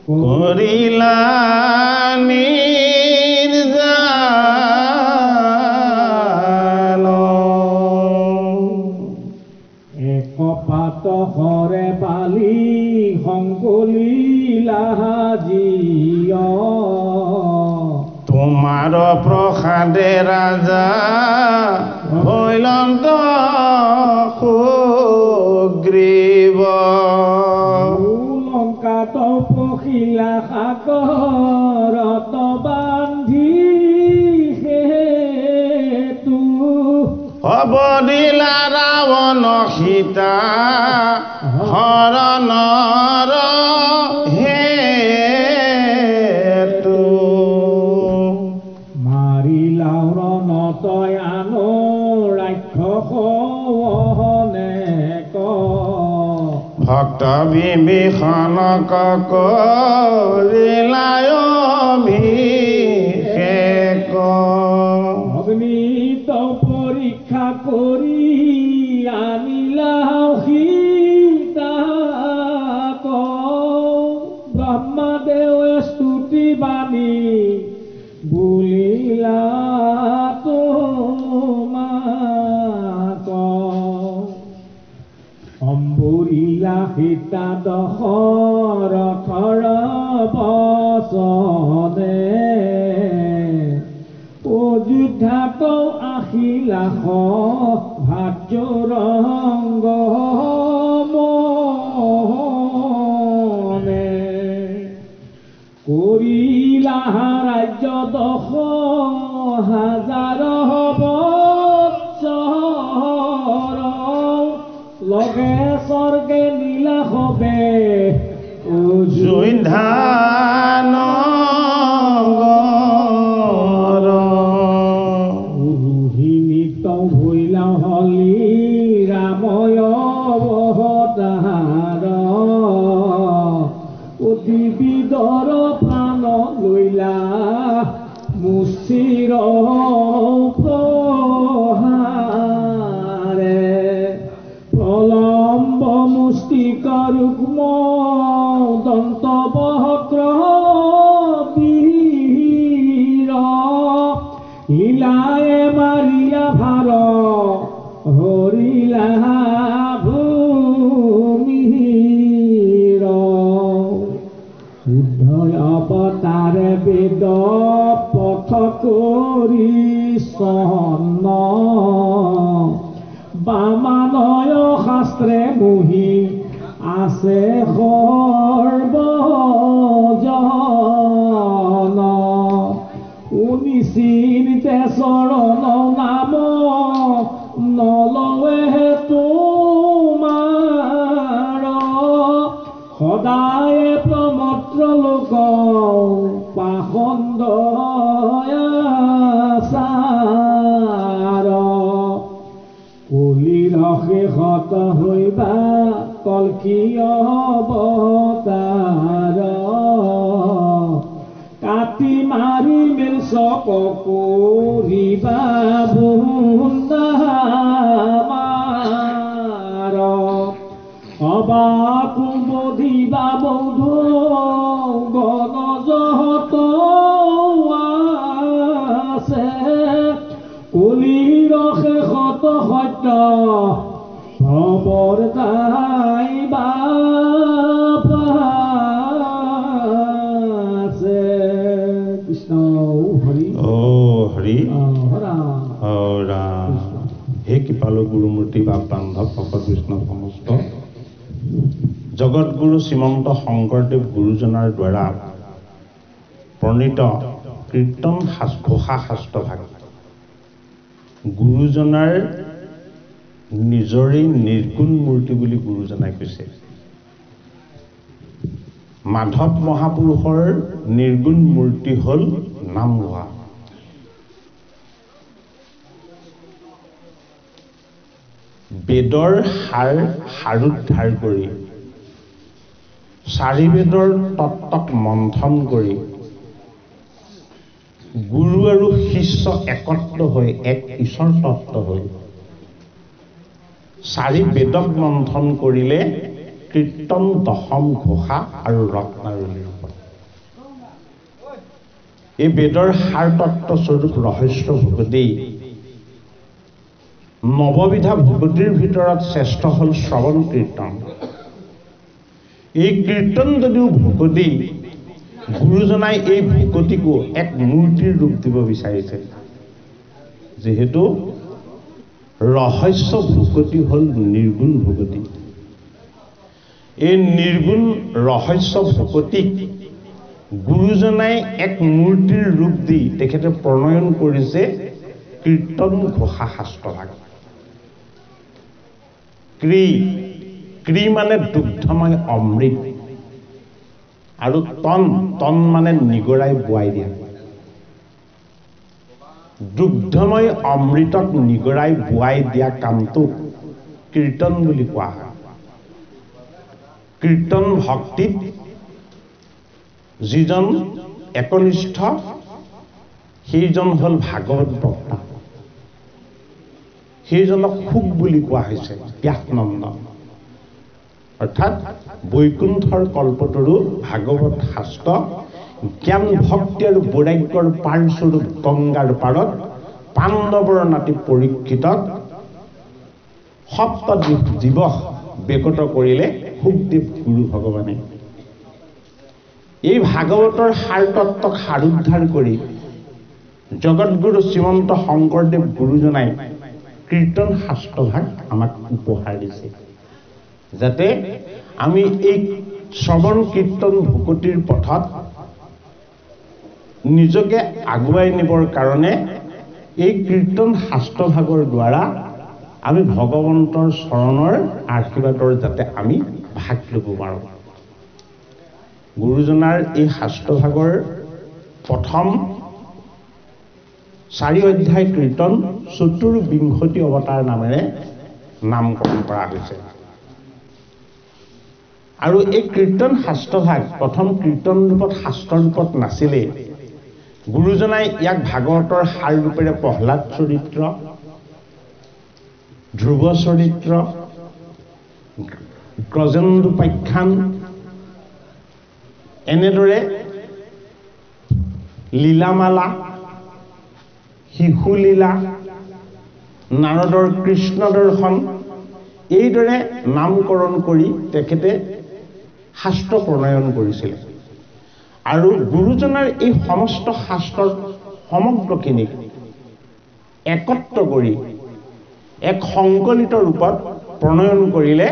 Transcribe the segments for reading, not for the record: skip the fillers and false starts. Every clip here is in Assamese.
কৰিলা নিৰ্জান একপাত হৰে বালি সংকলিলা জিয় তোমাৰ প্ৰসাদে ৰাজা হৈলন্ত সুগ্ৰীব লংকাত পখিলা সাগৰত বান্ধি সেতু হ'ব দিলা ৰাৱণ সীতা হৰণৰ হেতু মাৰিলাও ৰণতই আনো ৰাক্ষসনে ভক্ত বিভীষণক কৰিলাই অভিষেক অগ্নিত পৰীক্ষা কৰি আনিলাও সীতাক ব্ৰহ্মদেৱে স্তুতি বাণী বুলিলা তোমাক অম্বুৰিলা সীতা দশৰথৰ বচনে অযোধ্যাত আহিলা ভাৰ্যৰংগ মনে কৰিলা ৰাজ্য 10,000 বৎসৰ লগে স্বৰ্গে নীলা হবে অযোধ্যান ৰোহিণীত ভৈলা হলি ৰাময় অৱতাৰ অতি বিদৰ প্ৰাণ লৈলা মুচিৰ প্ৰহাৰে প্ৰলম্ব মুষ্টিক ৰুক্ম দন্ত বক্ৰ বীৰ হিলায়ে মাৰিলা ভাৰ হৰিলা ভূমিৰ শুদ্ধ অৱতাৰে বেদ পথ কৰি চন্ন বামানয় শাস্ত্ৰে মোহি আছে সৰ্বজন উনিচিন্তে চৰণ নাম নলৱে তোমাৰ সদায় প্ৰমত্ৰ লোক পাখণ্ড আচাৰ কলিৰ শেষত হৈবা কল্কি অৱতাৰ কাটি মাৰি মিলছ কৰিবা ভুন্দামাৰ অবাক বধিবা বৌধ গণজহত আছে কলিৰ শেষত সত্য ভবৰ তাইবা আছে কৃষ্ণ হৰি হৰি ৰাম হে কৃপালু গুৰুমূৰ্তি বা বান্ধৱ ভকত বিষ্ণু সমস্ত জগতগুৰু শ্ৰীমন্ত শংকৰদেৱ গুৰুজনাৰ দ্বাৰা প্ৰণীত কীৰ্তন ঘোষা শাস্ত্ৰভাগ গুৰুজনাৰ নিজৰেই নিৰ্গুণ মূৰ্তি বুলি গুৰুজনাই কৈছে। মাধৱ মহাপুৰুষৰ নিৰ্গুণ মূৰ্তি হ'ল নাম লোৱা। বেদৰ সাৰোদ্ধাৰ কৰি চাৰি বেদৰ তত্ত্বক মন্থন কৰি গুৰু আৰু শিষ্য একত্ৰ হৈ এক ঈশ্বৰ তত্ত্ব হৈ চাৰি বেদক মন্থন কৰিলে কীৰ্তন দশম ঘোষা আৰু ৰত্নাৱলীৰ ওপৰত এই বেদৰ সাৰ তত্ত্ব স্বৰূপ ৰহস্য ভকতি নৱবিধা ভকতিৰ ভিতৰত শ্ৰেষ্ঠ হ'ল শ্ৰৱণ কীৰ্তন। এই কীৰ্তন যদিও ভকতি, গুৰুজনাই এই ভকতিকো এক মূৰ্তিৰ ৰূপ দিব বিচাৰিছে। যিহেতু ৰহস্য ভকতি হ'ল নিৰ্গুণ ভকতি। এই নিৰ্গুণ ৰহস্য ভকতিক গুৰুজনাই এক মূৰ্তিৰ ৰূপ দি তেখেতে প্ৰণয়ন কৰিছে কীৰ্তন ঘোষা শাস্ত্ৰভাগ। ক্ৰী মানে দুগ্ধময় অমৃত, আৰু তন মানে নিগৰাই বোৱাই দিয়া। দুগ্ধময় অমৃতক নিগৰাই বোৱাই দিয়া কামটোক কীৰ্তন বুলি কোৱা হয়। কীৰ্তন ভক্তিত যিজন একনিষ্ঠ সেইজন হ'ল ভাগৱত বক্তা। সেইজনক সুখ বুলি কোৱা হৈছে ব্যাসনন্দন। অৰ্থাৎ বৈকুণ্ঠৰ কল্পতৰু ভাগৱত শাস্ত্ৰ জ্ঞান ভক্তি আৰু বৈৰাগ্যৰ পাৰস্বৰূপ গংগাৰ পাৰত পাণ্ডৱৰ নাতি পৰীক্ষিতক সপ্ত দিৱস বেকত কৰিলে সুখদেৱ গুৰু ভগৱানে। এই ভাগৱতৰ সাৰ তত্ত্বক সাৰোদ্ধাৰ কৰি জগতগুৰু শ্ৰীমন্ত শংকৰদেৱ গুৰুজনাই কীৰ্তন শাস্ত্ৰভাগ আমাক উপহাৰ দিছে, যাতে আমি এই শ্ৰৱণ কীৰ্তন ভকতিৰ পথত নিজকে আগুৱাই নিবৰ কাৰণে এই কীৰ্তন শাস্ত্ৰভাগৰ দ্বাৰা আমি ভগৱন্তৰ চৰণৰ আশীৰ্বাদৰ যাতে আমি ভাগ ল'ব পাৰোঁ। গুৰুজনাৰ এই শাস্ত্ৰভাগৰ প্ৰথম 4 অধ্যায় কীৰ্তন চতুৰ্বিংশতি অৱতাৰ নামেৰে নামকৰণ কৰা হৈছে। আৰু এই কীৰ্তন শাস্ত্ৰভাগ প্ৰথম কীৰ্তন ৰূপত শাস্ত্ৰ ৰূপত নাছিলে। গুৰুজনাই ইয়াক ভাগৱতৰ সাৰ ৰূপেৰে প্ৰহ্লাদ চৰিত্ৰ, ধ্ৰুৱ চৰিত্ৰ, গ্ৰজেন্দুপাখ্যান, এনেদৰে লীলামালা, শিশুলীলা, নাৰদৰ কৃষ্ণ দৰ্শন, এইদৰে নামকৰণ কৰি তেখেতে শাস্ত্ৰ প্ৰণয়ন কৰিছিলে। আৰু গুৰুজনাৰ এই সমস্ত শাস্ত্ৰৰ সমগ্ৰখিনিক একত্ৰ কৰি এক সংকলিত ৰূপত প্ৰণয়ন কৰিলে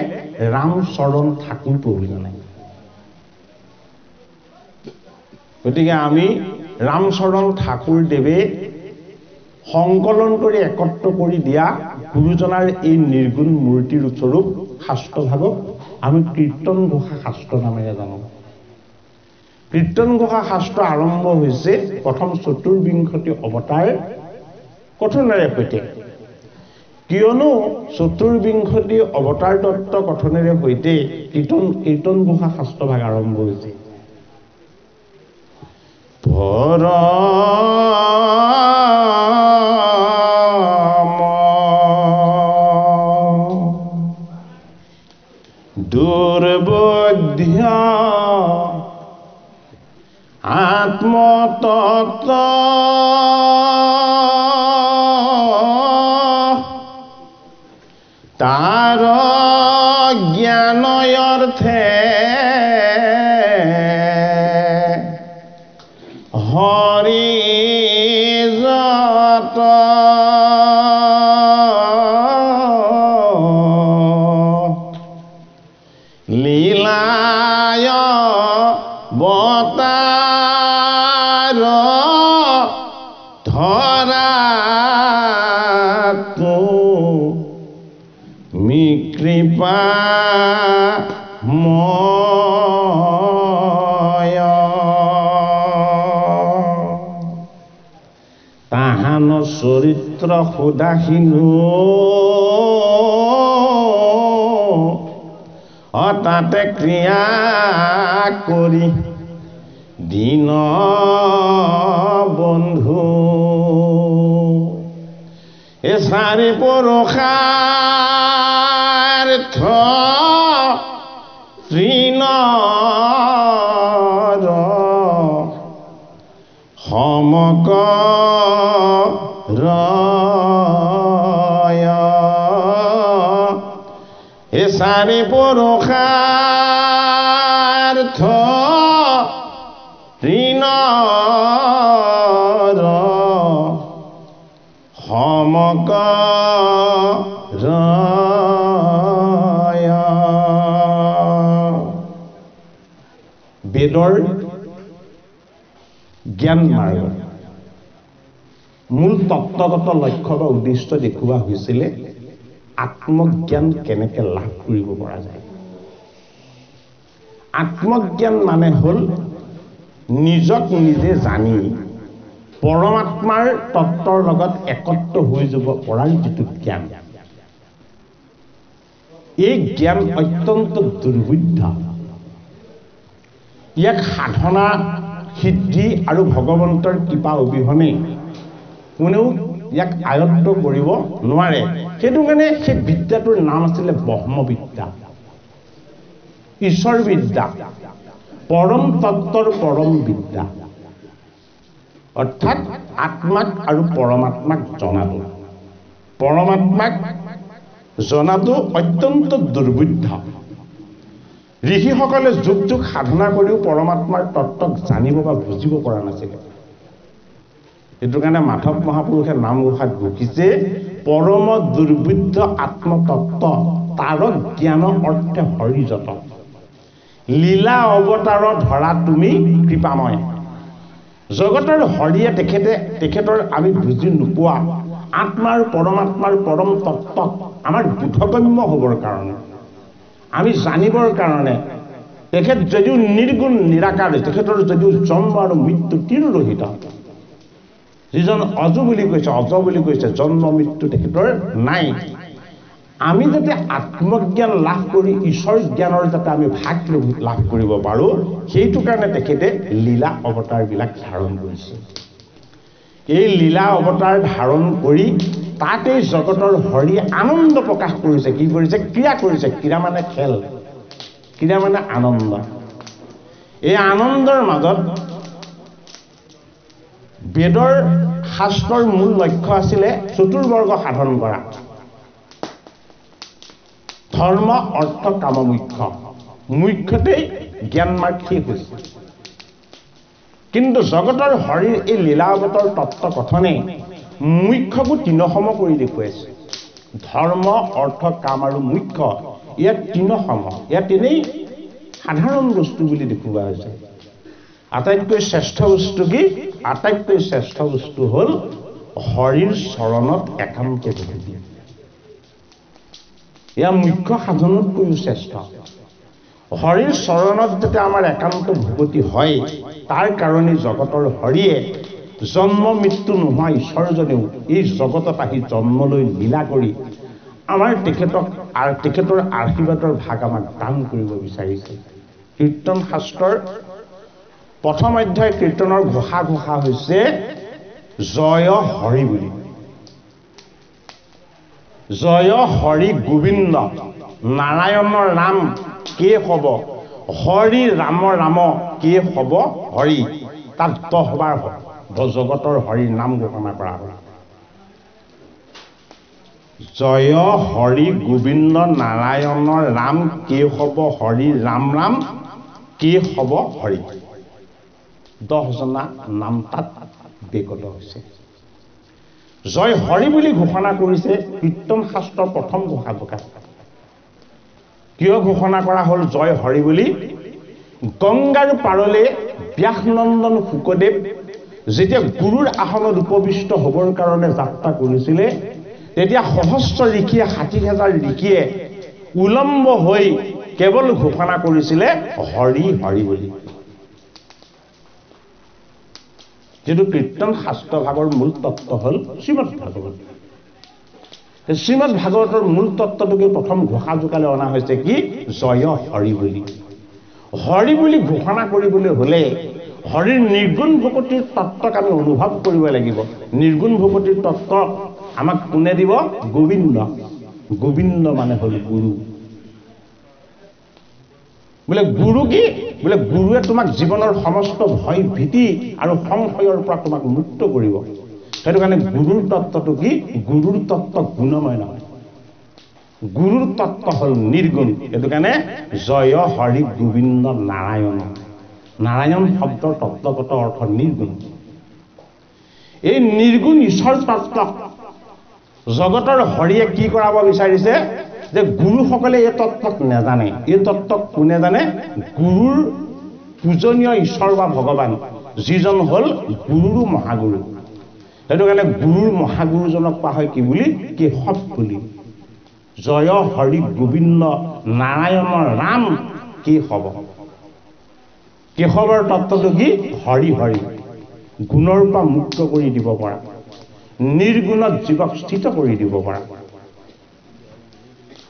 ৰামচৰণ ঠাকুৰ প্ৰভুজনাই। গতিকে আমি ৰামচৰণ ঠাকুৰ দেৱে সংকলন কৰি একত্ৰ কৰি দিয়া গুৰুজনাৰ এই নিৰ্গুণ মূৰ্তিৰ স্বৰূপ শাস্ত্ৰভাগক আমি কীৰ্তন ঘোষা শাস্ত্ৰ নামেৰে জানো। কীৰ্তন ঘোষা শাস্ত্ৰ আৰম্ভ হৈছে প্ৰথম চতুৰ্বিংশতি অৱতাৰ কথনেৰে সৈতে। কিয়নো চতুৰ্বিংশতি অৱতাৰ তত্ত্ব কথনেৰে সৈতে কীৰ্তন ঘোষা শাস্ত্ৰভাগ আৰম্ভ হৈছে। দুৰ্বোধ্য আত্মতত্ত্ব তাৰ জ্ঞানয়ৰ্থে হৰি যত লীলায় বতাৰ ধৰাতো মি কৃপা তাহান চৰিত্ৰ সুদাসীনো তাতে ক্ৰিয়া কৰি দীন বন্ধু এ চাৰি পুৰুষাৰ্থ তৃণ হে চাৰি পুৰুষাৰ্থ ঋণৰ বেদৰ জ্ঞান মাৰ্গ মূল তত্ত্বগত লক্ষ্য বা উদ্দেশ্য দেখুওৱা হৈছিলে আত্মজ্ঞান কেনেকৈ লাভ কৰিব পৰা যায়। আত্মজ্ঞান মানে হ'ল নিজক নিজে জানি পৰমাত্মাৰ তত্ত্বৰ লগত একত্ৰ হৈ যাব পৰাৰ যিটো জ্ঞান। এই জ্ঞান অত্যন্ত দুৰ্বোধ্য। ইয়াক সাধনা সিদ্ধি আৰু ভগৱন্তৰ কৃপা অবিহনে কোনেও ইয়াক আয়ত্ত কৰিব নোৱাৰে। সেইটো কাৰণে সেই বিদ্যাটোৰ নাম আছিলে ব্ৰহ্মবিদ্যা, ঈশ্বৰ বিদ্যা, পৰম তত্ত্বৰ পৰম বিদ্যা, অৰ্থাৎ আত্মাক আৰু পৰমাত্মাক জনাটো। পৰমাত্মাক জনাটো অত্যন্ত দুৰ্বোধ্য। ঋষিসকলে যুগ যুগ সাধনা কৰিও পৰমাত্মাৰ তত্ত্বক জানিব বা বুজিব পৰা নাছিলে। সেইটো কাৰণে মাধৱ মহাপুৰুষে নামঘোষাত ঘোষিছে পৰম দুৰ্বোধ্য আত্মতত্ত্ব তাৰ জ্ঞান অৰ্থে হৰিযত, লীলা অৱতাৰ ধৰা তুমি কৃপাময়। জগতৰ হৰিয়ে তেখেতৰ আমি বুজি নোপোৱা আত্মা আৰু পৰমাত্মাৰ পৰম তত্ত্ব আমাৰ বোধগম্য হ'বৰ কাৰণে, আমি জানিবৰ কাৰণে তেখেত যদিও নিৰ্গুণ নিৰাকাৰ, তেখেতৰ যদিও জন্ম আৰু মৃত্যু তিৰোৰহিত, যিজন অজ বুলি কৈছে জন্ম মৃত্যু তেখেতৰ নাই। আমি যাতে আত্মজ্ঞান লাভ কৰি ঈশ্বৰ জ্ঞানৰ যাতে আমি ভাগ লাভ কৰিব পাৰোঁ, সেইটো কাৰণে তেখেতে লীলা অৱতাৰবিলাক ধাৰণ কৰিছে। এই লীলা অৱতাৰ ধাৰণ কৰি তাতেই জগতৰ হৰি আনন্দ প্ৰকাশ কৰিছে। কি কৰিছে? ক্ৰিয়া কৰিছে। ক্ৰিয়া মানে খেল, ক্ৰিয়া মানে আনন্দ। এই আনন্দৰ মাজত বেদৰ শাস্ত্ৰৰ মূল লক্ষ্য আছিলে চতুৰ্বৰ্গ সাধন কৰা, ধৰ্ম অৰ্থ কাম মুখ্য। মুখ্যতেই জ্ঞান মাৰ্গ শেষ হৈছে। কিন্তু জগতৰ হৰিৰ এই লীলাৱতৰ তত্ত্ব কথনে মুখ্যকো তৃণসম কৰি দেখুৱাইছে। ধৰ্ম অৰ্থ কাম আৰু মুখ্য ইয়াত তৃণসম, ইয়াত এনেই সাধাৰণ বস্তু বুলি দেখুওৱা হৈছে। আটাইতকৈ শ্ৰেষ্ঠ বস্তু কি? আটাইতকৈ শ্ৰেষ্ঠ বস্তু হ'ল হৰিৰ চৰণত একান্ত ভক্তি। এয়া মুখ্য সাধনতকৈও শ্ৰেষ্ঠ। হৰিৰ চৰণত যাতে আমাৰ একান্ত ভকতি হয়, তাৰ কাৰণে জগতৰ হৰিয়ে জন্ম মৃত্যু নোহোৱা ঈশ্বৰজনেও এই জগতত আহি জন্ম লৈ লীলা কৰি আমাৰ তেখেতৰ আশীৰ্বাদৰ ভাগ আমাক দান কৰিব বিচাৰিছে। কীৰ্তন শাস্ত্ৰৰ প্ৰথম অধ্যায় কীৰ্তনৰ ঘোষা হৈছে জয় হৰি বুলি। জয় হৰি গোবিন্দ, নাৰায়ণৰ নাম কে হব, হৰি ৰাম ৰাম কে হব হৰি। তাত 10 বাৰ জগতৰ হৰিৰ নাম ঘোষণা কৰা হয়। জয় হৰি গোবিন্দ নাৰায়ণৰ ৰাম কে হব হৰি, ৰাম ৰাম কে হব হৰি। 10 জনা নাম তাত বেগত হৈছে। জয় হৰি বুলি ঘোষণা কৰিছে কীৰ্তন শাস্ত্ৰৰ প্ৰথম ঘোষা প্ৰকাশ। কিয় ঘোষণা কৰা হ'ল জয় হৰি বুলি? গংগাৰ পাৰলৈ ব্যাসনন্দন শুকদেৱ যেতিয়া গুৰুৰ আসনত উপবিষ্ট হ'বৰ কাৰণে যাত্ৰা কৰিছিলে, তেতিয়া সহস্ৰ ঋষিয়ে 60,000 ঋষিয়ে উলম্ব হৈ কেৱল ঘোষণা কৰিছিলে হৰি হৰি বুলি। যিটো কীৰ্তন শাস্ত্ৰ ভাগৰ মূল তত্ত্ব হ'ল শ্ৰীমদ ভাগৱত। শ্ৰীমদ ভাগৱতৰ মূল তত্ত্বটোকে প্ৰথম ঘোষা জোকালে অনা হৈছে কি? জয় হৰি বুলি। হৰি বুলি ঘোষণা কৰিবলৈ হ'লে হৰিৰ নিৰ্গুণ ভকতিৰ তত্ত্বক আমি অনুভৱ কৰিব লাগিব। নিৰ্গুণ ভকতিৰ তত্ত্ব আমাক কোনে দিব? গোবিন্দ। গোবিন্দ মানে হ'ল গুৰু। বোলে গুৰু কি বোলে গুৰুৱে তোমাক জীৱনৰ সমস্ত ভয় ভীতি আৰু সংশয়ৰ পৰা তোমাক মুক্ত কৰিব সেইটো কাৰণে গুৰুৰ তত্ত্বটো কি গুৰুৰ তত্ত্ব গুণময় নহয় গুৰুৰ তত্ত্ব হ'ল নিৰ্গুণ সেইটো কাৰণে জয় হৰি গোবিন্দ নাৰায়ণ নাৰায়ণ শব্দৰ তত্ত্বগত অৰ্থ নিৰ্গুণ এই নিৰ্গুণ ঈশ্বৰ তত্ত্ব জগতৰ হৰিয়ে কি কৰাব বিচাৰিছে যে গুৰুসকলে এই তত্ত্বক নাজানে এই তত্ত্বক কোনে জানে গুৰুৰ পূজনীয় ঈশ্বৰ বা ভগৱান যিজন হ'ল গুৰুৰ মহাগুৰু সেইটো কাৰণে গুৰুৰ মহাগুৰুজনক কোৱা হয় কি বুলি কেশৱ বুলি জয় হৰি গোবিন্দ নাৰায়ণৰ ৰাম কেশৱ কেশৱৰ তত্ত্বটো কি হৰি হৰি গুণৰ পৰা মুক্ত কৰি দিব পৰা নিৰ্গুণত জীৱক স্থিত কৰি দিব পৰা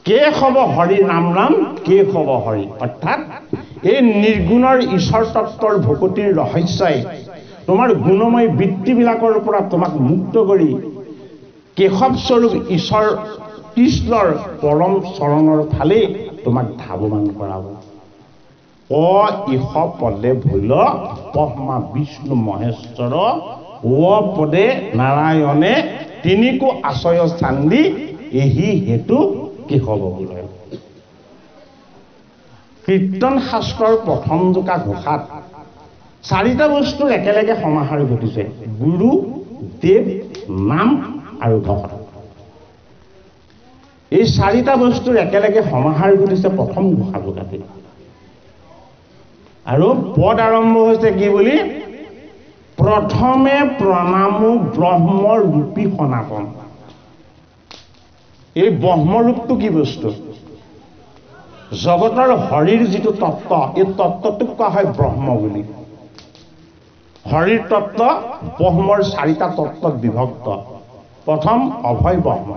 কেশৱ হৰি নাম নাম কেশৱ হৰি অৰ্থাৎ এই নিৰ্গুণৰ ঈশ্বৰ তত্ত্বৰ ভকতিৰ ৰহস্যই তোমাৰ গুণময় বৃত্তিবিলাকৰ পৰা তোমাক মুক্ত কৰি কেশৱ স্বৰূপ ঈশ্বৰ কৃষ্ণৰ পৰম চৰণৰ ফালে তোমাক ধাৱমান কৰাব ইহ পদে ভৈল পহমা বিষ্ণু মহেশ্বৰ পদে নাৰায়ণে তিনিকো আশ্ৰয় চান্দি এহি হেতু কেশৱ বোলে কীৰ্তন শাস্ত্ৰৰ প্ৰথম জোকা ঘোষাত চাৰিটা বস্তুৰ একেলগে সমাহাৰ ঘটিছে গুৰু দেৱ নাম আৰু ভকত এই চাৰিটা বস্তুৰ একেলগে সমাহাৰ ঘটিছে প্ৰথম ঘোষা জোকাতে আৰু পদ আৰম্ভ হৈছে কি বুলি প্ৰথমে প্ৰণামো ব্ৰহ্ম ৰূপী সনাতন এই ব্ৰহ্মৰূপটো কি বস্তু জগতৰ হৰিৰ যিটো তত্ত্ব এই তত্ত্বটোক কোৱা হয় ব্ৰহ্ম বুলি হৰিৰ তত্ত্ব ব্ৰহ্মৰ চাৰিটা তত্ত্বত বিভক্ত প্ৰথম অভয় ব্ৰহ্ম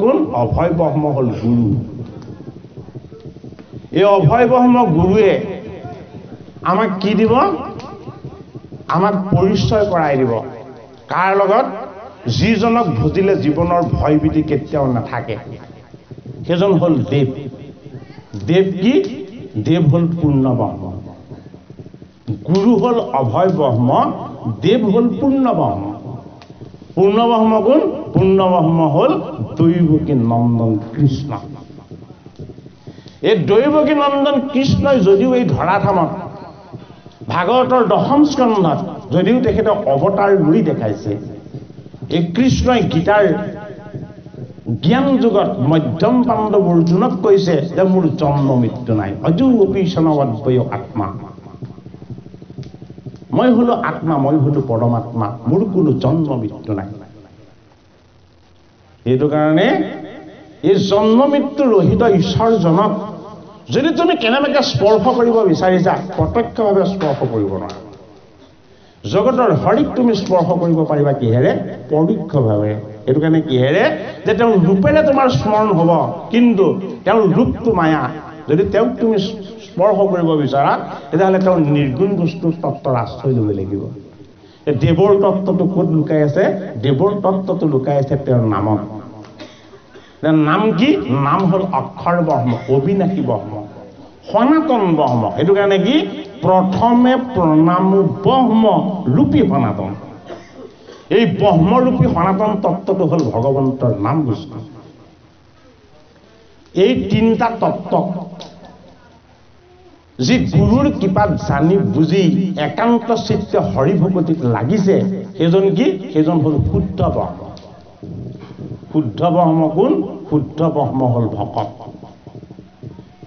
কোন অভয় ব্ৰহ্ম হ'ল গুৰু এই অভয় ব্ৰহ্ম গুৰুৱে আমাক কি দিব আমাক পৰিচয় কৰাই দিব কাৰ লগত যিজনক ভজিলে জীৱনৰ ভয় ভীতি কেতিয়াও নাথাকে সেইজন হ'ল দেৱ দেৱ কি দেৱ হ'ল পূৰ্ণ ব্ৰহ্ম গুৰু হ'ল অভয় ব্ৰহ্ম দেৱ হ'ল পূৰ্ণ ব্ৰহ্ম কোন পূৰ্ণ ব্ৰহ্ম হ'ল দৈৱকী নন্দন কৃষ্ণ এই দৈৱকী নন্দন কৃষ্ণই যদিও এই ধৰাধামত ভাগৱতৰ দশম স্কন্ধত যদিও তেখেতে অৱতাৰ লৈ দেখাইছে এই কৃষ্ণই গীতাৰ জ্ঞান যুগত মধ্যম পাণ্ডৱ অৰ্জুনক কৈছে যে মোৰ জন্ম মৃত্যু নাই অজু অপিচনবদ্বয় আত্মা মই হলো আত্মা মই হলো পৰমাত্মা মোৰ কোনো জন্ম মৃত্যু নাই এইটো কাৰণে এই জন্ম মৃত্যু ৰহিত ঈশ্বৰজনক যদি তুমি কেনেবাকৈ স্পৰ্শ কৰিব বিচাৰিছা প্ৰত্যক্ষভাৱে স্পৰ্শ কৰিব নোৱাৰা জগতৰ হৰিক তুমি স্পৰ্শ কৰিব পাৰিবা কিহেৰে পৰোক্ষভাৱে এইটো কাৰণে কিহেৰে যে তেওঁৰ ৰূপেৰে তোমাৰ স্মৰণ হ'ব কিন্তু তেওঁৰ ৰূপটো মায়া যদি তেওঁক তুমি স্পৰ্শ কৰিব বিচাৰা তেতিয়াহ'লে তেওঁৰ নিৰ্গুণ বস্তুৰ তত্ত্বৰ আশ্ৰয় ল'ব লাগিব দেৱৰ তত্ত্বটো ক'ত লুকাই আছে দেৱৰ তত্ত্বটো লুকাই আছে তেওঁৰ নামত নাম কি নাম হ'ল অক্ষৰ ব্ৰহ্ম অবিনাশী ব্ৰহ্ম সনাতন ব্ৰহ্ম সেইটো কাৰণে কি প্ৰথমে প্ৰণামো ব্ৰহ্ম ৰূপী সনাতন এই ব্ৰহ্মৰূপী সনাতন তত্ত্বটো হ'ল ভগৱন্তৰ নাম বস্তু এই তিনিটা তত্ত্ব যি গুৰুৰ কৃপাত জানি বুজি একান্ত চিত্তে হৰিভকতিত লাগিছে সেইজন কি সেইজন হ'ল শুদ্ধ ব্ৰহ্ম শুদ্ধ ব্ৰহ্ম কোন শুদ্ধ ব্ৰহ্ম হ'ল ভকত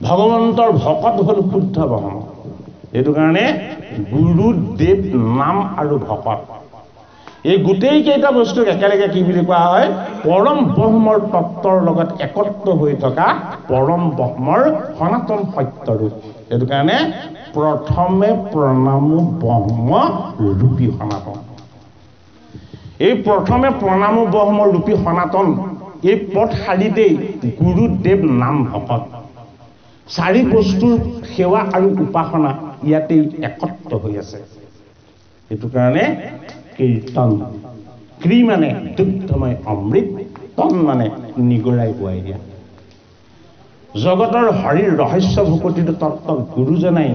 ভগৱন্তৰ ভকত হ'ল শুদ্ধ ব্ৰহ্ম এইটো কাৰণে গুৰু দেৱ নাম আৰু ভকত এই গোটেই কেইটা বস্তুক একেলগে কি বুলি কোৱা হয় পৰম ব্ৰহ্মৰ তত্ত্বৰ লগত একত্ৰ হৈ থকা পৰম ব্ৰহ্মৰ সনাতন সত্যৰূপ এইটো কাৰণে প্ৰথমে প্ৰণামো ব্ৰহ্ম ৰূপী সনাতন এই প্ৰথমে প্ৰণামো ব্ৰহ্ম ৰূপী সনাতন এই পথ শাৰীতেই গুৰু দেৱ নাম ভকত চাৰি বস্তুৰ সেৱা আৰু উপাসনা ইয়াতেই একত্ৰ হৈ আছে এইটো কাৰণে কীৰ্তন ক্ৰী মানে দুগ্ধময় অমৃত তন মানে নিগৰাই পোৱাই দিয়া জগতৰ হৰিৰ ৰহস্য ভকতিটো তত্ত্বক গুৰুজনাই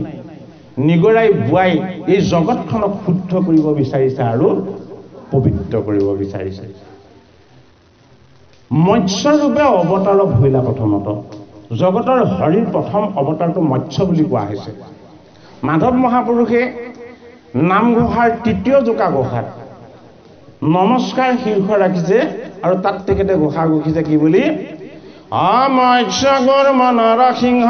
নিগৰাই বুৱাই এই জগতখনক শুদ্ধ কৰিব বিচাৰিছে আৰু পবিত্ৰ কৰিব বিচাৰিছে। মৎস্যৰূপে অৱতাৰ ভৈলা প্ৰথমত জগতৰ হৰিৰ প্ৰথম অৱতাৰটো মৎস্য বুলি কোৱা হৈছে। মাধৱ মহাপুৰুষে নামঘোষাৰ তৃতীয় জোকা ঘোষাত নমস্কাৰ শীৰ্ষ ৰাখিছে আৰু তাত তেখেতে ঘোষা ঘোষিছে কি বুলি? মৎস্যগুৰ মনৰ সিংহ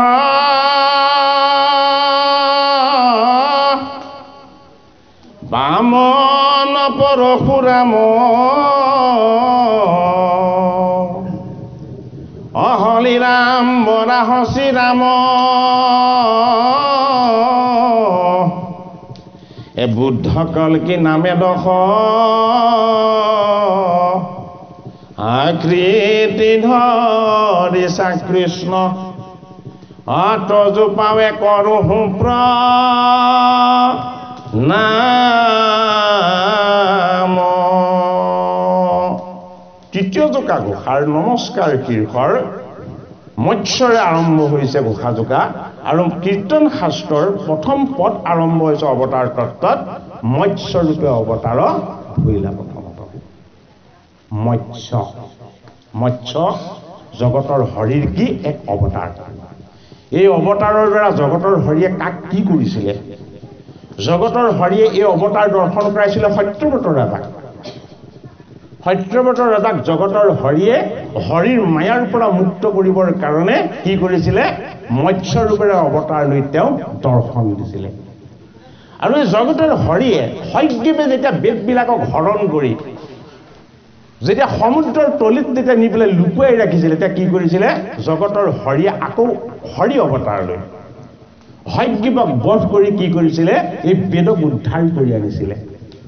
বামন পৰশুৰাম অহলিৰাম বৰাহ শ্ৰীৰাম এ বুদ্ধ কলকি নামে দশ আকৃতি ধৰিছা কৃষ্ণ তজু পাৱে কৰোঁ প্ৰণাম। তৃতীয় জোকা ঘোষাৰ নমস্কাৰ শীৰ্ষৰ মৎস্যৰে আৰম্ভ হৈছে ঘোষাজোকা আৰু কীৰ্তন শাস্ত্ৰৰ প্ৰথম পদ আৰম্ভ হৈছে অৱতাৰ তত্ত্বত মৎস্যৰূপে অৱতাৰ ভৈলা প্ৰথমত। মৎস্য জগতৰ হৰিৰ কি এক অৱতাৰ। এই অৱতাৰৰ দ্বাৰা জগতৰ হৰিয়ে কাক কি কৰিছিলে? জগতৰ হৰিয়ে এই অৱতাৰ দৰ্শন কৰাইছিলে সত্যব্ৰত ৰাজাক। সত্যব্ৰত ৰাজাক জগতৰ হৰিয়ে হৰিৰ মায়াৰ পৰা মুক্ত কৰিবৰ কাৰণে কি কৰিছিলে? মৎস্যৰূপেৰে অৱতাৰ লৈ তেওঁ দৰ্শন দিছিলে। আৰু এই জগতৰ হৰিয়ে সজ্ঞীৱে যেতিয়া বেদবিলাকক হৰণ কৰি যেতিয়া সমুদ্ৰৰ তলিত যেতিয়া নি পেলাই লুকুৱাই ৰাখিছিলে তেতিয়া কি কৰিছিলে? জগতৰ হৰিয়ে আকৌ হৰি অৱতাৰ লৈ সজ্ঞীৱক বধ কৰি কি কৰিছিলে? এই বেদক উদ্ধাৰ কৰি আনিছিলে।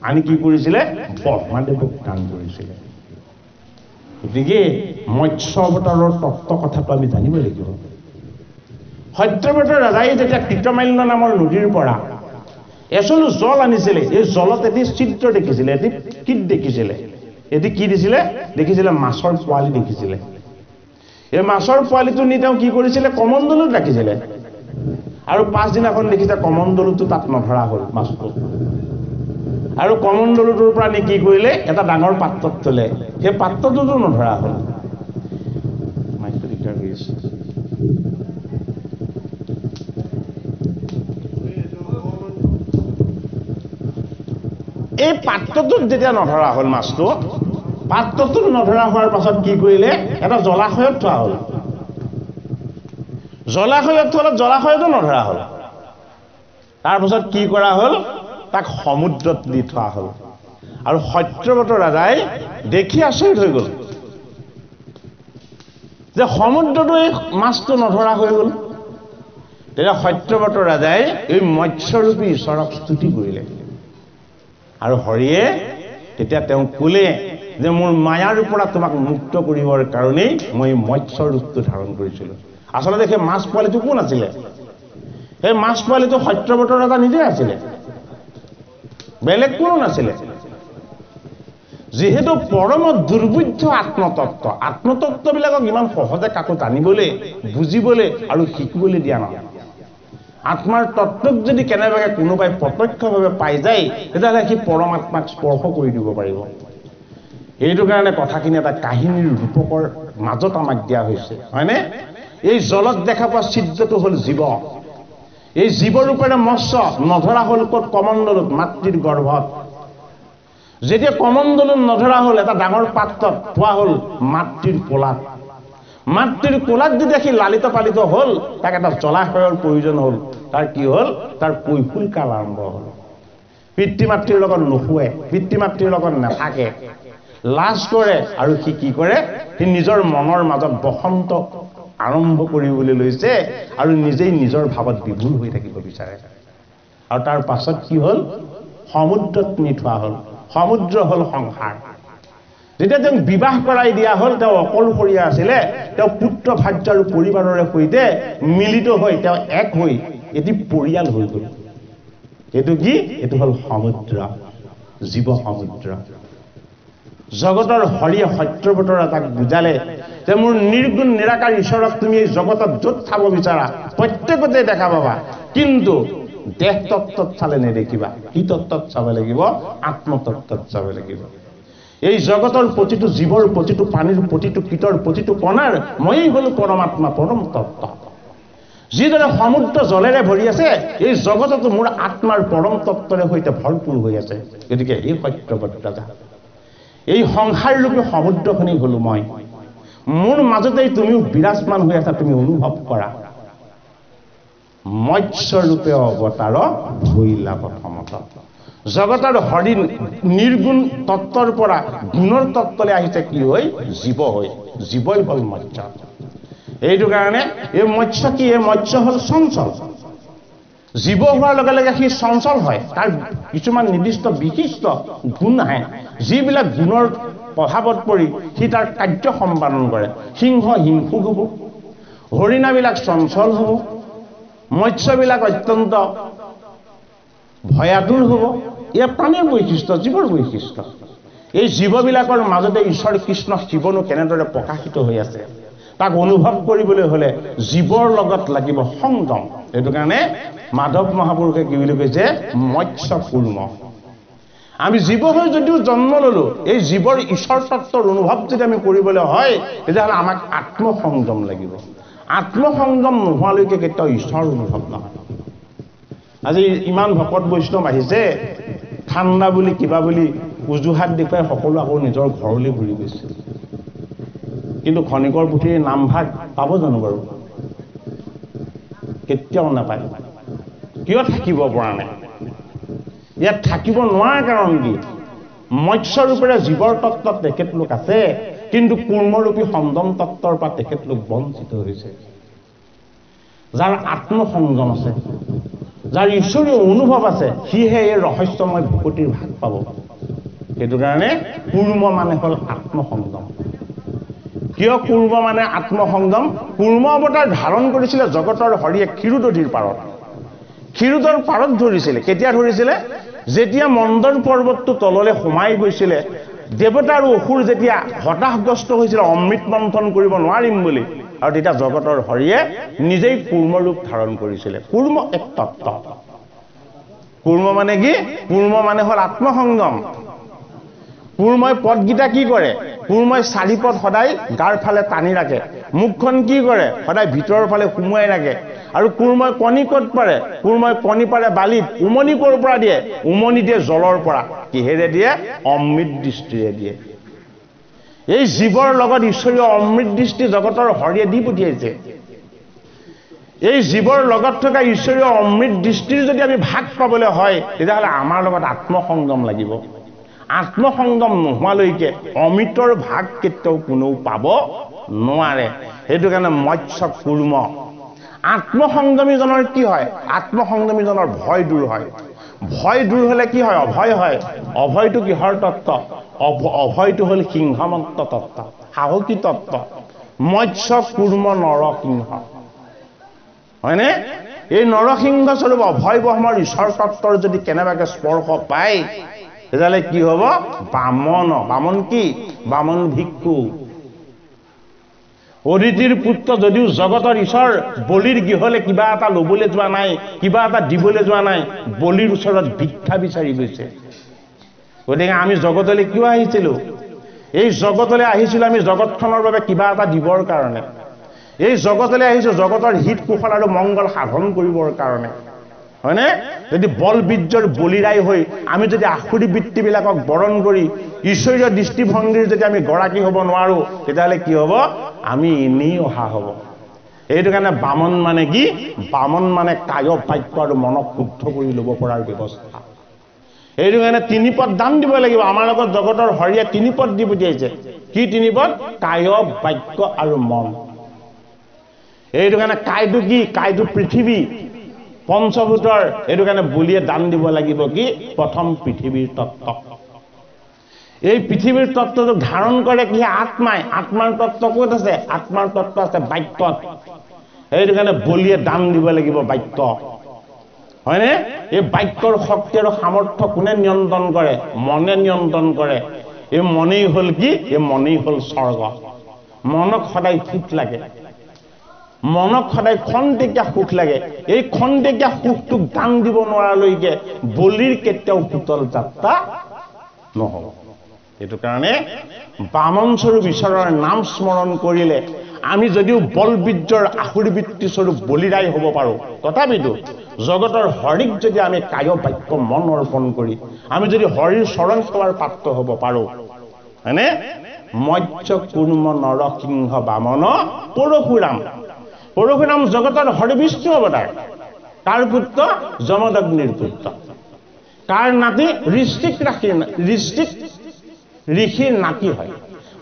আনি কি কৰিছিলে? ব্ৰহ্মাদেৱক দান কৰিছিলে। গতিকে মৎস্য অৱতাৰৰ তত্ত্ব কথাটো আমি জানিব লাগিব। সত্যব্ৰত ৰাজাই যেতিয়া কৃতমাল্য নামৰ নদীৰ পৰা এচলু জল আনিছিলে, এই জলত এটি চিত্ৰ দেখিছিলে, এটি কীট দেখিছিলে। এটি কি দিছিলে? দেখিছিলে মাছৰ পোৱালি দেখিছিলে। এই মাছৰ পোৱালিটো নি তেওঁ কি কৰিছিলে? কমণ্ডলত ৰাখিছিলে। আৰু পাছদিনাখন দেখিছে কমণ্ডলতো তাত নধৰা হ'ল মাছটো। আৰু কমণ্ডলটোৰ পৰা নি কি কৰিলে? এটা ডাঙৰ পাত্ৰত থলে। সেই পাত্ৰটোতো নধৰা হ'ল। মাইকটো দিগদাৰ হৈ আছে। এই পাত্ৰটোত যেতিয়া নধৰা হ'ল মাছটো, পাত্ৰটোত নধৰা হোৱাৰ পাছত কি কৰিলে? এটা জলাশয়ত থোৱা হ'ল। জলাশয়ত থলে জলাশয়তো নধৰা হ'ল। তাৰপাছত কি কৰা হ'ল? তাক সমুদ্ৰত দি থোৱা হ'ল। আৰু সত্যব্ৰত ৰাজাই দেখি আচৰিত হৈ গ'ল যে সমুদ্ৰতো এই মাছটো নধৰা হৈ গ'ল। তেতিয়া সত্যব্ৰত ৰাজাই এই মৎস্যৰূপী ঈশ্বৰক স্তুতি কৰিলে। আৰু হৰিয়ে তেতিয়া তেওঁক ক'লে যে মোৰ মায়াৰ পৰা তোমাক মুক্ত কৰিবৰ কাৰণেই মই মৎস্য ৰূপটো ধাৰণ কৰিছিলোঁ। আচলতে সেই মাছ পোৱালিটো কোন আছিলে? সেই মাছ পোৱালিটো সত্যব্ৰত ৰজা নিজে আছিলে, বেলেগ কোনো নাছিলে। যিহেতু পৰম দুৰ্বোধ্য আত্মতত্ত্ববিলাকক ইমান সহজে কাকো জানিবলৈ, বুজিবলৈ আৰু শিকিবলৈ দিয়া নহয়। আত্মাৰ তত্ত্বক যদি কেনেবাকৈ কোনোবাই প্ৰত্যক্ষভাৱে পাই যায় তেতিয়াহ'লে সি পৰমাত্মাক স্পৰ্শ কৰি দিব পাৰিব। এইটো কাৰণে কথাখিনি এটা কাহিনীৰ ৰূপকৰ মাজত আমাক দিয়া হৈছে, হয়নে? এই জলত দেখা পোৱা ছিদ্ৰটো হ'ল জীৱ। এই জীৱৰূপেৰে মৎস্য নধৰা হ'ল ক'ত? কমণ্ডলত, মাতৃৰ গৰ্ভত। যেতিয়া কমণ্ডলত নধৰা হ'ল, এটা ডাঙৰ পাত্ৰত পোৱা হ'ল মাতৃৰ কোলাত। মাতৃৰ কোলাত যেতিয়া সি লালিত পালিত হ'ল, তাক এটা জলাশয়ৰ প্ৰয়োজন হ'ল। তাৰ কি হ'ল? তাৰ কৈশোৰ কাল আৰম্ভ হ'ল। পিতৃ মাতৃৰ লগত নুশুৱে, পিতৃ মাতৃৰ লগত নাথাকে, লাজ কৰে। আৰু সি কি কৰে? সি নিজৰ মনৰ মাজত বসন্ত আৰম্ভ কৰিবলৈ লৈছে আৰু নিজেই নিজৰ ভাৱত বিভুল হৈ থাকিব বিচাৰে। আৰু তাৰ পাছত কি হ'ল? সমুদ্ৰত নি থোৱা হ'ল। সমুদ্ৰ হ'ল সংসাৰ। যেতিয়া তেওঁক বিবাহ কৰাই দিয়া হ'ল, তেওঁ অকলশৰীয়া আছিলে। তেওঁ পুত্ৰ ভাৰ্য আৰু পৰিবাৰৰে সৈতে মিলিত হৈ তেওঁ এক হৈ এটি পৰিয়াল হৈ গ'ল। এইটো কি? এইটো হ'ল সমুদ্ৰ, জীৱ সমুদ্ৰ। জগতৰ হৰিয়ে সত্যব্ৰত তাক বুজালে যে মোৰ নিৰ্গুণ নিৰাকাৰ ঈশ্বৰক তুমি এই জগতত য'ত চাব বিচাৰা প্ৰত্যেকতে দেখা পাবা, কিন্তু দেহ তত্ত্বত চালে নেদেখিবা। কি তত্ত্বত চাব লাগিব? আত্মতত্ত্বত চাব লাগিব। এই জগতৰ প্ৰতিটো জীৱৰ, প্ৰতিটো পানীৰ, প্ৰতিটো কীটৰ, প্ৰতিটো কণাৰ ময়েই হ'ল পৰমাত্মা, পৰম তত্ত্ব। যিদৰে সমুদ্ৰ জলেৰে ভৰি আছে, এই জগততো মোৰ আত্মাৰ পৰম তত্ত্বৰে সৈতে ভৰপূৰ হৈ আছে। গতিকে এই সত্যবদ্ধতা, এই সংসাৰৰূপী সমুদ্ৰখনেই হলো মই। মোৰ মাজতেই তুমিও বিৰাজমান হৈ আছা, তুমি অনুভৱ কৰা। মৎস্যৰূপে অৱতাৰ ভৈলা প্ৰথমত। জগতৰ হৰি নিৰ্গুণ তত্ত্বৰ পৰা গুণৰ তত্ত্বলৈ আহিছে কি হৈ? জীৱ হৈ। জীৱই হ'ল মৎস্য। এইটো কাৰণে এই মৎস্য কি? এই মৎস্য হ'ল চঞ্চল। জীৱ হোৱাৰ লগে লগে সি চঞ্চল হয়। তাৰ কিছুমান নিৰ্দিষ্ট বিশিষ্ট গুণ আহে, যিবিলাক গুণৰ প্ৰভাৱত পৰি সি তাৰ কাৰ্য সম্পাদন কৰে। সিংহ হিংসুক হ'ব, হৰিণাবিলাক চঞ্চল হ'ব, মৎস্যবিলাক অত্যন্ত ভয়াতুৰ হ'ব। এয়া প্ৰাণীৰ বৈশিষ্ট্য, জীৱৰ বৈশিষ্ট্য। এই জীৱবিলাকৰ মাজতে ঈশ্বৰ কৃষ্ণ শিৱনো কেনেদৰে প্ৰকাশিত হৈ আছে, তাক অনুভৱ কৰিবলৈ হ'লে জীৱৰ লগত লাগিব সংযম। সেইটো কাৰণে মাধৱ মহাপুৰুষে কি বুলি কৈছে? মৎস্য কুৰ্ম। আমি জীৱ হৈ যদিও জন্ম ললো, এই জীৱৰ ঈশ্বৰ তত্ত্বৰ অনুভৱ যদি আমি কৰিবলৈ হয়, তেতিয়াহ'লে আমাক আত্মসংযম লাগিব। আত্মসংযম নোহোৱালৈকে কেতিয়াও ঈশ্বৰ অনুভৱ নহয়। আজি ইমান ভকত বৈষ্ণৱ আহিছে, ঠাণ্ডা বুলি কিবা বুলি উজুহাত দেখুৱাই সকলো আকৌ নিজৰ ঘৰলৈ ঘূৰি গৈছে। কিন্তু খনিকৰ পুথিৰ নামভাগ পাব জানো বাৰু? কেতিয়াও নাপায়। কিয় থাকিব পৰা নাই? ইয়াত থাকিব নোৱাৰাৰ কাৰণ কি? মৎস্যৰূপেৰে জীৱৰ তত্ত্বত তেখেতলোক আছে, কিন্তু কুৰ্মৰূপী সংযম তত্ত্বৰ পৰা তেখেতলোক বঞ্চিত হৈছে। যাৰ আত্মসংযম আছে, যাৰ ঈশ্বৰীয় অনুভৱ আছে, সিহে এই ৰহস্যময় ভকতিৰ ভাগ পাব। সেইটো কাৰণে কুৰ্ম মানে হ'ল আত্মসংযম। কিয় কুৰ্ম মানে আত্মসংযম? কুৰ্ম অৱতাৰ ধাৰণ কৰিছিলে জগতৰ হৰিয়ে ক্ষীৰোদধিৰ পাৰত। ক্ষীৰোদৰ পাৰত ধৰিছিলে। কেতিয়া ধৰিছিলে? যেতিয়া মন্দৰ পৰ্বতটো তললৈ সোমাই গৈছিলে, দেৱতা আৰু অসুৰ যেতিয়া হতাশগ্ৰস্ত হৈছিলে অমৃত মন্থন কৰিব নোৱাৰিম বুলি, আৰু তেতিয়া জগতৰ হৰিয়ে নিজেই কুৰ্ম ৰূপ ধাৰণ কৰিছিলে। কুৰ্ম এক তত্ত্ব। কুৰ্ম মানে কি? কুৰ্ম মানে হ'ল আত্মসংযম। কুৰ্মই পদকেইটা কি কৰে? কুৰ্মই চাৰি পদ সদায় গাৰ ফালে টানি ৰাখে। মুখখন কি কৰে? সদায় ভিতৰৰ ফালে সুমুৱাই ৰাখে। আৰু কুৰ্মই কণী ক'ত পাৰে? কুৰ্মই কণী পাৰে বালিত। উমনি ক'ৰ পৰা দিয়ে? উমনি দিয়ে জলৰ পৰা। কিহেৰে দিয়ে? অমৃত দৃষ্টিৰে দিয়ে। এই জীৱৰ লগত ঈশ্বৰীয় অমৃত দৃষ্টি জগতৰ হৰিয়ে দি পঠিয়াইছে। এই জীৱৰ লগত থকা ঈশ্বৰীয় অমৃত দৃষ্টিৰ যদি আমি ভাগ পাবলৈ হয়, তেতিয়াহ'লে আমাৰ লগত আত্মসংযম লাগিব। আত্মসংযম নোহোৱালৈকে অমৃতৰ ভাগ কেতিয়াও কোনেও পাব নোৱাৰে। সেইটো কাৰণে মৎস্য কুৰ্ম। আত্মসংযমীজনৰ কি হয়? আত্মসংযমীজনৰ ভয় দূৰ হয়। ভয় দূৰ হ'লে কি হয়? অভয় হয়। অভয়টো কিহৰ তত্ত্ব? অভয়টো হ'ল সিংহমন্ত তত্ত্ব, সাহসী তত্ত্ব। মৎস্য কুৰ্ম নৰসিংহ, হয়নে? এই নৰসিংহ স্বৰূপ অভয় ব্ৰহ্মৰ ঈশ্বৰ তত্ত্বৰ যদি কেনেবাকে স্পৰ্শ পায়, তেতিয়াহ'লে কি হ'ব? বামন। বামন কি? বামন ভিক্ষু। অদিতিৰ পুত্ৰ যদিও জগতৰ ঈশ্বৰ, বলিৰ গৃহলৈ কিবা এটা ল'বলৈ যোৱা নাই, কিবা এটা দিবলৈ যোৱা নাই, বলিৰ ওচৰত ভিক্ষা বিচাৰি গৈছে। গতিকে আমি জগতলৈ কিয় আহিছিলোঁ? এই জগতলৈ আহিছিলোঁ আমি জগতখনৰ বাবে কিবা এটা দিবৰ কাৰণে। এই জগতলৈ আহিছোঁ জগতৰ হিত কুশল আৰু মংগল সাধন কৰিবৰ কাৰণে, হয়নে? যদি বল বীৰ্যৰ বলিৰাই হৈ আমি যদি আসুৰী বৃত্তিবিলাকক বৰণ কৰি ঈশ্বৰীয় দৃষ্টিভংগীৰ যদি আমি গৰাকী হ'ব নোৱাৰোঁ, তেতিয়াহ'লে কি হ'ব? আমি এনেই অহা হ'ব। এইটো কাৰণে বামন মানে কি? বামন মানে কায় বাক্য আৰু মনক শুদ্ধ কৰি ল'ব পৰাৰ ব্যৱস্থা। এইটো কাৰণে তিনিপদ দান দিব লাগিব। আমাৰ লগত জগতৰ হৰিয়ে তিনিপদ দি পঠিয়াইছে। কি তিনিপদ? কায় বাক্য আৰু মন। এইটো কাৰণে কায়টো কি? কায়টো পৃথিৱী পঞ্চভূতৰ। এইটো কাৰণে বলিয়ে দান দিব লাগিব কি? প্ৰথম পৃথিৱীৰ তত্ত্ব। এই পৃথিৱীৰ তত্ত্বটো ধাৰণ কৰে কি? আত্মাই। আত্মাৰ তত্ত্ব ক'ত আছে? আত্মাৰ তত্ত্ব আছে বাক্যত। সেইটো কাৰণে বলিয়ে দান দিব লাগিব বাক্য, হয়নে? এই বাক্যৰ শক্তি আৰু সামৰ্থ্য কোনে নিয়ন্ত্ৰণ কৰে? মনে নিয়ন্ত্ৰণ কৰে। এই মনেই হ'ল কি? এই মনেই হ'ল স্বৰ্গ। মনক সদায় সুখ লাগে, মনক সদায় খন্তেকীয়া সুখ লাগে। এই খন্তেকীয়া সুখটোক দান দিব নোৱাৰালৈকে বলিৰ কেতিয়াও পুতল যাত্ৰা নহ'ব। এইটো কাৰণে বামন স্বৰূপ ঈশ্বৰৰ নাম স্মৰণ কৰিলে আমি যদিও বলবীৰ্যৰ আসুৰবৃত্তি স্বৰূপ বলিদায় হ'ব পাৰোঁ, তথাপিতো জগতৰ হৰিক যদি আমি কায় বাক্য মন অৰ্পণ কৰি আমি যদি হৰিৰ চৰণ সেৱাৰ পাত্ৰ হ'ব পাৰোঁ, হয়নে? মৎস্য কুৰ্ম নৰসিংহ বামন পৰশুৰাম। পৰশুৰাম জগতৰ হৰি বিষ্ণু অৱতাৰ। কাৰ পুত্ৰ? যমদগ্নিৰ পুত্ৰ। কাৰ নাতি? ঋষিৰ নাতি হয়।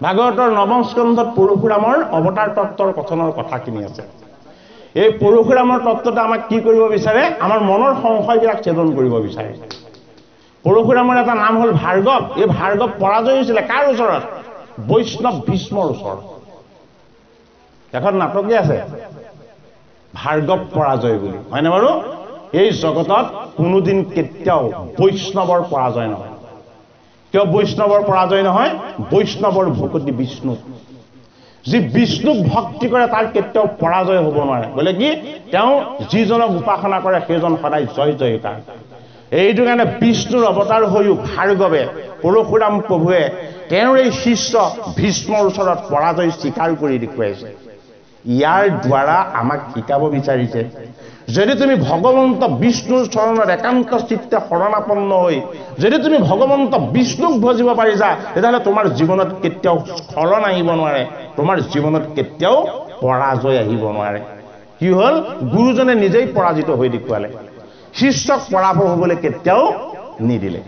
ভাগৱতৰ নৱম স্কন্ধত পৰশুৰামৰ অৱতাৰ তত্ত্বৰ কথনৰ কথাখিনি আছে। এই পৰশুৰামৰ তত্ত্বতে আমাক কি কৰিব বিচাৰে? আমাৰ মনৰ সংশয়বিলাক ছেদন কৰিব বিচাৰে। পৰশুৰামৰ এটা নাম হ'ল ভাৰ্গৱ। এই ভাৰ্গৱ পৰাজয় হৈছিলে কাৰ ওচৰত? বৈষ্ণৱ ভীষ্মৰ ওচৰত। এখন নাটকেই আছে ভাৰ্গৱ পৰাজয় বুলি, হয়নে বাৰু? এই জগতত কোনোদিন কেতিয়াও বৈষ্ণৱৰ পৰাজয় নহয়। কিয় বৈষ্ণৱৰ পৰাজয় নহয়? বৈষ্ণৱৰ ভকতি বিষ্ণু। যি বিষ্ণুক ভক্তি কৰে তাৰ কেতিয়াও পৰাজয় হ'ব নোৱাৰে। বোলে কি? তেওঁ যিজনক উপাসনা কৰে সেইজন সদায় জয় জয়কাৰ। এইটো কাৰণে বিষ্ণুৰ অৱতাৰ হৈও ভাৰ্গৱে, পৰশুৰাম প্ৰভুৱে তেওঁৰ এই শিষ্য ভীষ্মৰ ওচৰত পৰাজয় স্বীকাৰ কৰি দেখুৱাইছে। ইয়াৰ দ্বাৰা আমাক শিকাব বিচাৰিছে, যদি তুমি ভগৱন্ত বিষ্ণুৰ চৰণত একান্ত চিত্তে শৰণাপন্ন হৈ যদি তুমি ভগৱন্ত বিষ্ণুক ভজিব পাৰিছা, তেতিয়াহ'লে তোমাৰ জীৱনত কেতিয়াও স্খলন আহিব নোৱাৰে, তোমাৰ জীৱনত কেতিয়াও পৰাজয় আহিব নোৱাৰে। কি হ'ল? গুৰুজনে নিজেই পৰাজিত হৈ দেখুৱালে, শিষ্যক পৰাভৱ হ'বলৈ কেতিয়াও নিদিলে।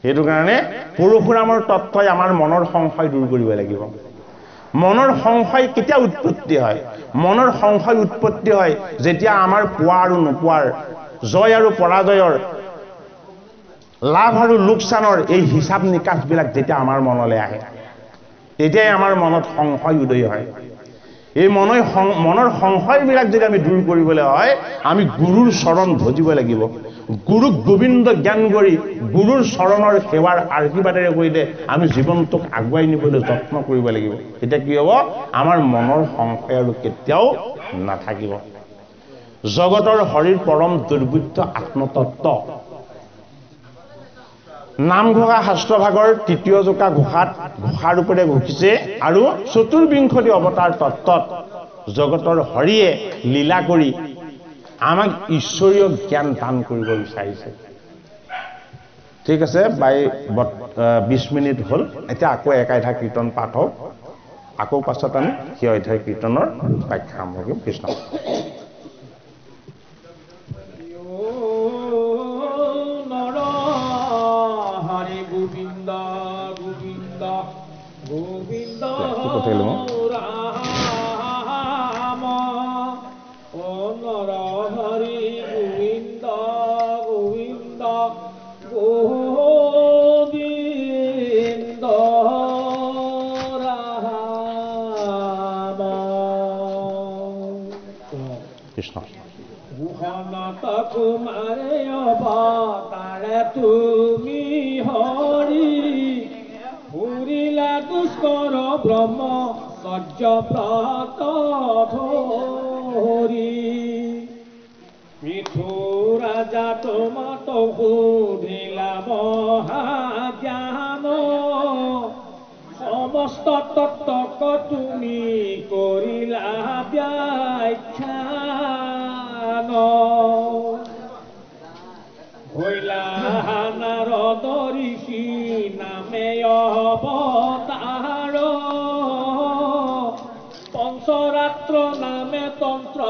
সেইটো কাৰণে পৰশুৰামৰ তত্ত্বই আমাৰ মনৰ সংশয় দূৰ কৰিব লাগিব। মনৰ সংশয় কেতিয়া উৎপত্তি হয়? মনৰ সংশয় উৎপত্তি হয় যেতিয়া আমাৰ পোৱা আৰু নোপোৱাৰ, জয় আৰু পৰাজয়ৰ, লাভ আৰু লোকচানৰ এই হিচাপ নিকাচবিলাক যেতিয়া আমাৰ মনলৈ আহে, তেতিয়াই আমাৰ মনত সংশয় উদয় হয়। এই মনৰ সংশয়বিলাক যদি আমি দূৰ কৰিবলৈ হয়, আমি গুৰুৰ চৰণ ভজিব লাগিব। গুৰুক গোবিন্দ জ্ঞান কৰি গুৰুৰ চৰণৰ সেৱাৰ আশীৰ্বাদেৰে সৈতে আমি জীৱনটোক আগুৱাই নিবলৈ যত্ন কৰিব লাগিব। এতিয়া কি হ'ব? আমাৰ মনৰ সংশয় আৰু কেতিয়াও নাথাকিব। জগতৰ হৰিৰ পৰম দুৰ্বোধ্য আত্মতত্ত্ব নামঘোষা শাস্ত্ৰভাগৰ তৃতীয় জোকা ঘোষাৰূপেৰে ঘোষিছে আৰু চতুৰ্বিংশতি অৱতাৰ তত্ত্বত জগতৰ হৰিয়ে লীলা কৰি আমাক ঈশ্বৰীয় জ্ঞান দান কৰিব বিচাৰিছে। ঠিক আছে, 20 মিনিট হ'ল। এতিয়া আকৌ একাধ্যায় কীৰ্তন পাঠ হওক, আকৌ পাছত আমি সেই অধ্যায় কীৰ্তনৰ ব্যাখ্যা আৰম্ভ কৰিম। কৃষ্ণ। গোবিন্দ গোবিন্দ গোবিন্দ রাম ও নর হরি গোবিন্দ গোবিন্দ গোবিন্দ রাম কৃষ্ণ। ভুবনত কুমারে অবতারে তুমি হরি, পুরিলা দুষ্কর ব্রহ্ম সহ্যব্রত ধরি। পৃথু রাজা তোমাত বুধিলা মহাজ্ঞান, সমস্ত তত্ত্বক তুমি করিলা ব্যাখ্যান। হইলা নারদ ঋষি নামে অবতার, পঞ্চরাত্র নামে তন্ত্র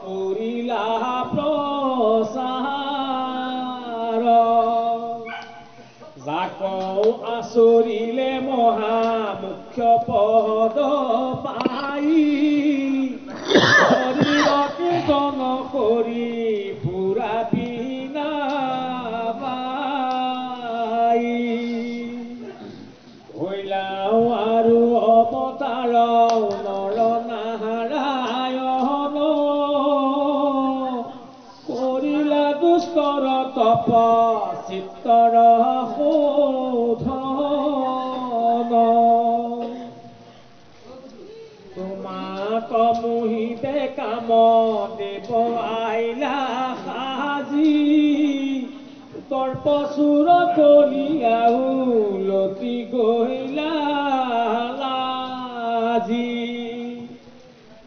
করিলা প্রসার। যাক আচরিলে মহামুখ্য পদ পাই, হরির কীর্তন কৰি পুৰা বিনা বাই। হইলাও আৰু অৱতাৰ নৰ নাৰায়ণ, কৰিলা দুষ্কৰ তপ চিত্তৰ শোধন। মোহিতে কাম দেব আইলা সাজি তৰ্পচুৰ কলিয়াও লতি গহিলা লাজি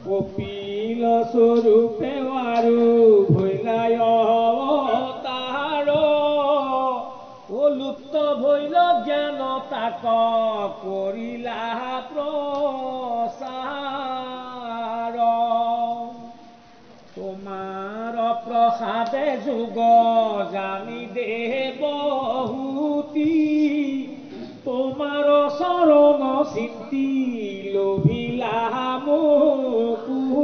কপিল স্বৰূপে আৰু ভৈলাই অৱতাৰ লুপ্ত ভৈল জ্ঞান তাক কৰিলা প্ৰচাৰ তোমাৰ প্ৰসাদে যুগ জানি দেৱহূতি তোমাৰ চৰণ চিন্তি লোভিলা মুকুতি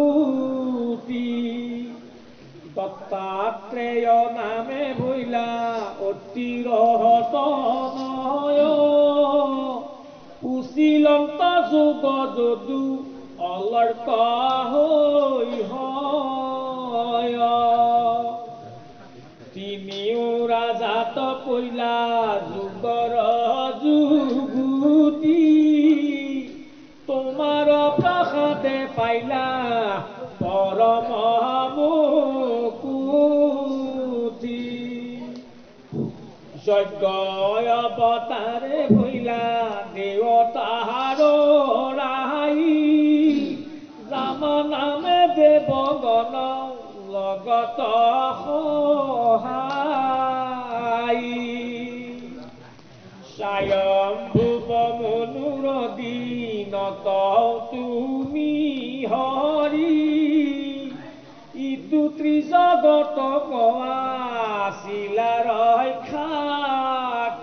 দত্তাত্ৰেয় নামে ভৈলা অতি ৰহতনয় উচিলন্ত যুগ যদু অলৰ্ক হৈ হয় তিনিও ৰাজাত কৈলা যুগৰ যুগুতি তোমাৰ প্ৰসাদে পাইলা পৰম মুকুতি যজ্ঞ অৱতাৰে ভৈলা দেৱতাৰ ৰাই ৰাম নামে দেৱগণ লগত সহায় স্বয়ম্ভুৱ মনুৰ দিনত তুমি হৰি ইটো ত্ৰিজগত আছিলা ৰক্ষা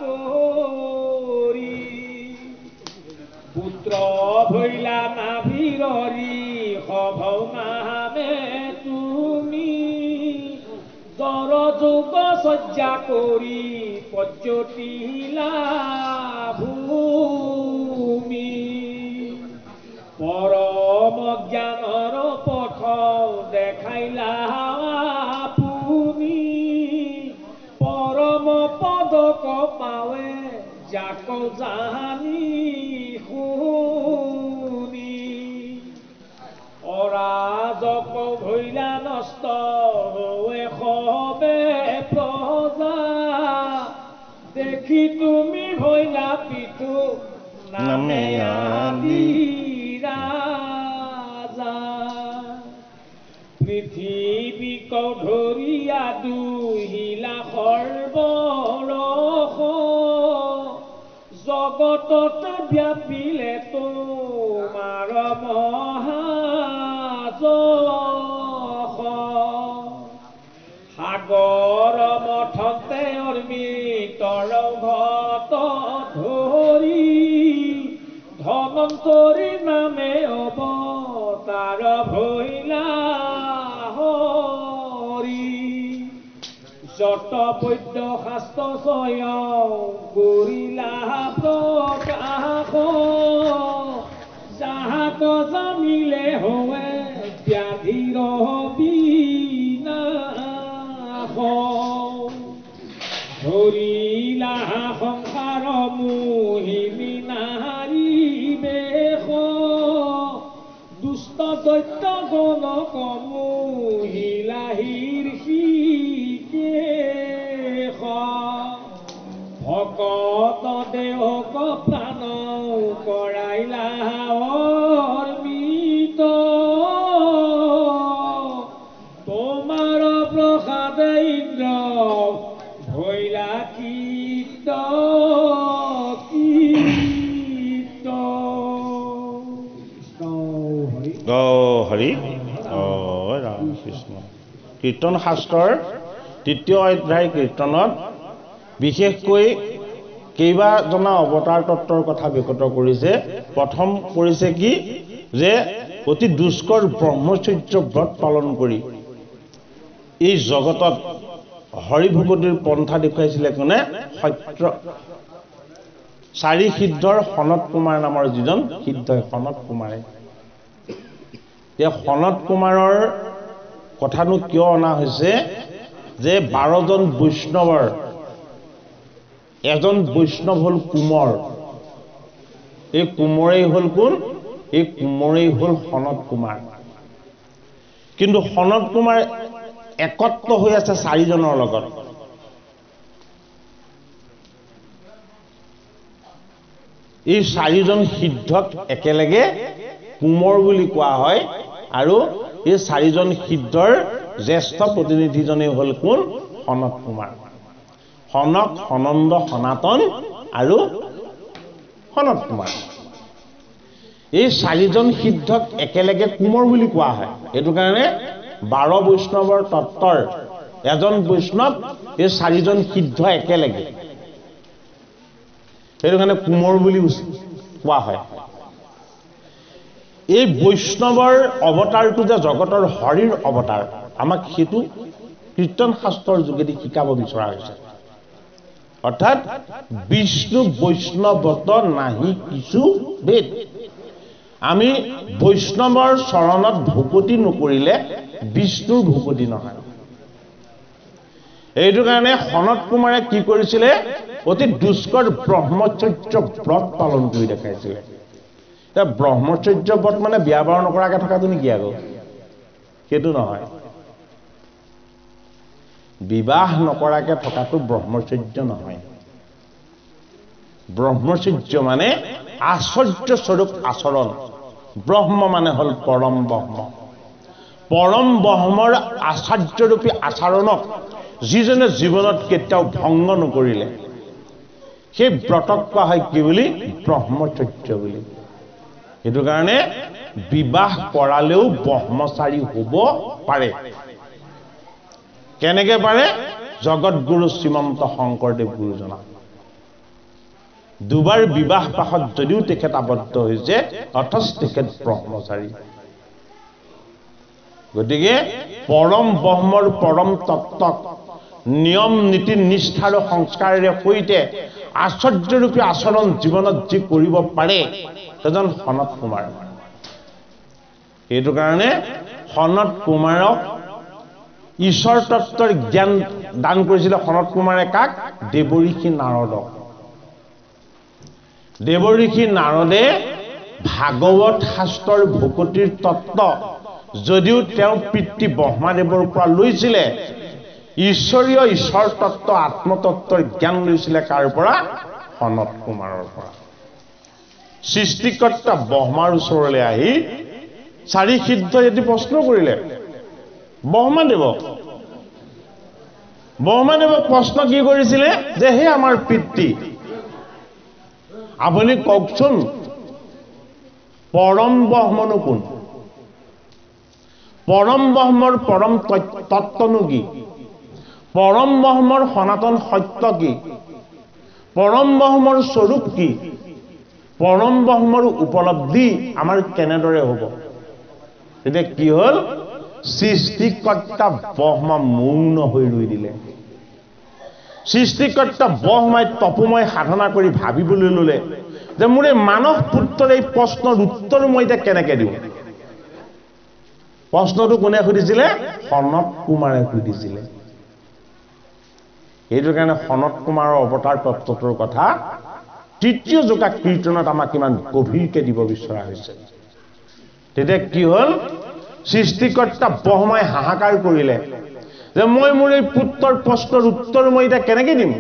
কৰি পুত্ৰ ভৈলা নাভিৰৰি সভৌ নামে তুমি জৰ যোগ শয্যা কৰি পৰ্যটিলা ভূমি পৰম জ্ঞানৰ পথ দেখাইলা আপুনি পৰম পদক পাৱে যাক জানি শুনি অৰাজক ভৈলা নষ্ট হৈ সবে প্ৰজা দেখি তুমি ভৈলা পিঠু নামে আদি ৰাজা পৃথিৱীক ধৰিয়া দুহিলা সৰ্বৰস জগতত ব্যাপিলে তোমাৰ মহাযশ সাগৰ মঠতে অৰ্মিতৰ ঘট ধৰি ধনন্তৰী নামে অৱতাৰ ভৈলা হৰি যত বৈদ্য শাস্ত্ৰ স্বয়ং কৰিলা প্ৰকাশ যাহাক জানিলে হয় ব্যাধিৰ বিনাশ ধৰিলা সংসাৰ মোহিনী নাৰী বেশ দুষ্ট দৈত্য গণক মোহিলা হৃষিকেশ ভকত দেহক প্ৰাণ কৰাইলা অৰ্পিত তোমাৰ প্ৰসাদে ইন্দ্ৰ ভৈলা কীৰ্ত হৰি ৰাম কৃষ্ণ কীৰ্তন শাস্ত্ৰৰ তৃতীয় অধ্যায় কীৰ্তনত বিশেষকৈ কেইবাজনা অৱতাৰ তত্ত্বৰ কথা বিকৃত কৰিছে প্ৰথম কৰিছে কি যে অতি দুষ্কৰ ব্ৰহ্মচৰ্য ব্ৰত পালন কৰি এই জগতত হৰিভকতিৰ পন্থা দেখুৱাইছিলে কোনে সত্য চাৰি সিদ্ধৰ সনত কুমাৰ নামৰ যিজন সিদ্ধ সনত কুমাৰে সনত কুমাৰৰ কথানো কিয় অনা হৈছে যে 12 জন বৈষ্ণৱৰ এজন বৈষ্ণৱ হল কুমৰ এই কুমৰেই হল কোন এই কুমৰেই হল সনত কুমাৰ কিন্তু সনত কুমাৰ একত্ৰ হৈ আছে 4 জনৰ লগত। এই 4 জন সিদ্ধক একেলগে কুমৰ বুলি কোৱা হয় আৰু এই 4 জন সিদ্ধৰ জ্যেষ্ঠ প্ৰতিনিধিজনে হ'ল কোন? সনত কুমাৰ। সনক, সনন্দ, সনাতন আৰু সনত কুমাৰ। এই 4 জন সিদ্ধক একেলগে কুমৰ বুলি কোৱা হয়। এইটো কাৰণে 12 বৈষ্ণৱৰ তত্ত্বৰ এজন বৈষ্ণৱ, এই 4 জন সিদ্ধ একেলগে, সেইটো কাৰণে কুমৰ বুলি কোৱা হয়। এই বৈষ্ণৱৰ অৱতাৰটো যে জগতৰ হৰিৰ অৱতাৰ, আমাক সেইটো কীৰ্তন শাস্ত্ৰৰ যোগেদি শিকাব বিচৰা হৈছে। অৰ্থাৎ বিষ্ণু বৈষ্ণৱত নাহি কিছু ভেদ। আমি বৈষ্ণৱৰ চৰণত ভকতি নকৰিলে বিষ্ণুৰ ভকতি নহয়। এইটো কাৰণে সনত কুমাৰে কি কৰিছিলে? অতি দুষ্কৰ ব্ৰহ্মচৰ্য ব্ৰত পালন কৰি দেখাইছিলে। এতিয়া ব্ৰহ্মচৰ্য ব্ৰত মানে বিয়া বাৰু নকৰাকে থকাটো নেকি? আকৌ সেইটো নহয়। বিবাহ নকৰাকে থকাটো ব্ৰহ্মচৰ্য নহয়। ব্ৰহ্মচৰ্য মানে আশ্চৰ্য স্বৰূপ আচৰণ। ব্ৰহ্ম মানে হ'ল পৰম ব্ৰহ্ম। পৰম ব্ৰহ্মৰ আচাৰ্যৰূপী আচৰণক যিজনে জীৱনত কেতিয়াও ভংগ নকৰিলে, সেই ব্ৰতক কোৱা হয় কি বুলি? ব্ৰহ্মচৰ্য বুলি। সেইটো কাৰণে বিবাহ কৰালেও ব্ৰহ্মচাৰী হ'ব পাৰে। কেনেকে পাৰে? জগতগুৰু শ্ৰীমন্ত শংকৰদেৱ গুৰুজনা 2 বাৰ বিবাহ পাশত যদিও তেখেত আবদ্ধ হৈছে, অথচ তেখেত ব্ৰহ্মচাৰী। গতিকে পৰম ব্ৰহ্মৰ পৰম তত্ত্বক নিয়ম নীতি নিষ্ঠা আৰু সংস্কাৰেৰে সৈতে আশ্চৰ্যৰূপী আচৰণ জীৱনত যি কৰিব পাৰে, এজন সনত কুমাৰ। সেইটো কাৰণে সনত কুমাৰক ঈশ্বৰ তত্ত্বৰ জ্ঞান দান কৰিছিলে সনত কুমাৰে। কাক? দেৱঋষি নাৰদক। দেৱঋষি নাৰদে ভাগৱত শাস্ত্ৰৰ ভকতিৰ তত্ত্ব যদিও তেওঁ পিতৃ ব্ৰহ্মাদেৱৰ পৰা লৈছিলে, ঈশ্বৰীয় ঈশ্বৰ তত্ত্ব আত্মতত্ত্বৰ জ্ঞান লৈছিলে কাৰ পৰা? সনত কুমাৰৰ পৰা। সৃষ্টিকৰ্তা ব্ৰহ্মাৰ ওচৰলৈ আহি 4 সিদ্ধ এটি প্ৰশ্ন কৰিলে ব্ৰহ্মাদেৱক। ব্ৰহ্মাদেৱক প্ৰশ্ন কি কৰিছিলে? যে হে আমাৰ পিতৃ, আপুনি কওকচোন পৰম ব্ৰহ্মনো কোন? পৰম ব্ৰহ্মৰ পৰম তত্ত্বনো কি? পৰম ব্ৰহ্মৰ সনাতন সত্য কি? পৰম ব্ৰহ্মৰ স্বৰূপ কি? পৰম ব্ৰহ্মৰ উপলব্ধি আমাৰ কেনেদৰে হ'ব? এতিয়া কি হ'ল? সৃষ্টিকৰ্তা ব্ৰহ্মা মৌন হৈ ৰৈ দিলে। সৃষ্টিকৰ্তা ব্ৰহ্মাই তপময় সাধনা কৰি ভাবিবলৈ ল'লে যে মোৰ এই মানৱ পুত্ৰৰ এই প্ৰশ্নৰ উত্তৰ মই এতিয়া কেনেকে দিওঁ? প্ৰশ্নটো কোনে সুধিছিলে? সনত কুমাৰে সুধিছিলে। এইটো কাৰণে সনত কুমাৰৰ অৱতাৰ তত্ত্বটোৰ কথা তৃতীয় জোকা কীৰ্তনত আমাক ইমান গভীৰকে দিব বিচৰা হৈছে। তেতিয়া কি হ'ল? সৃষ্টিকৰ্তা ব্ৰহ্মাই হাহাকাৰ কৰিলে যে মই মোৰ এই পুত্ৰৰ প্ৰশ্নৰ উত্তৰ মই এতিয়া কেনেকে দিম?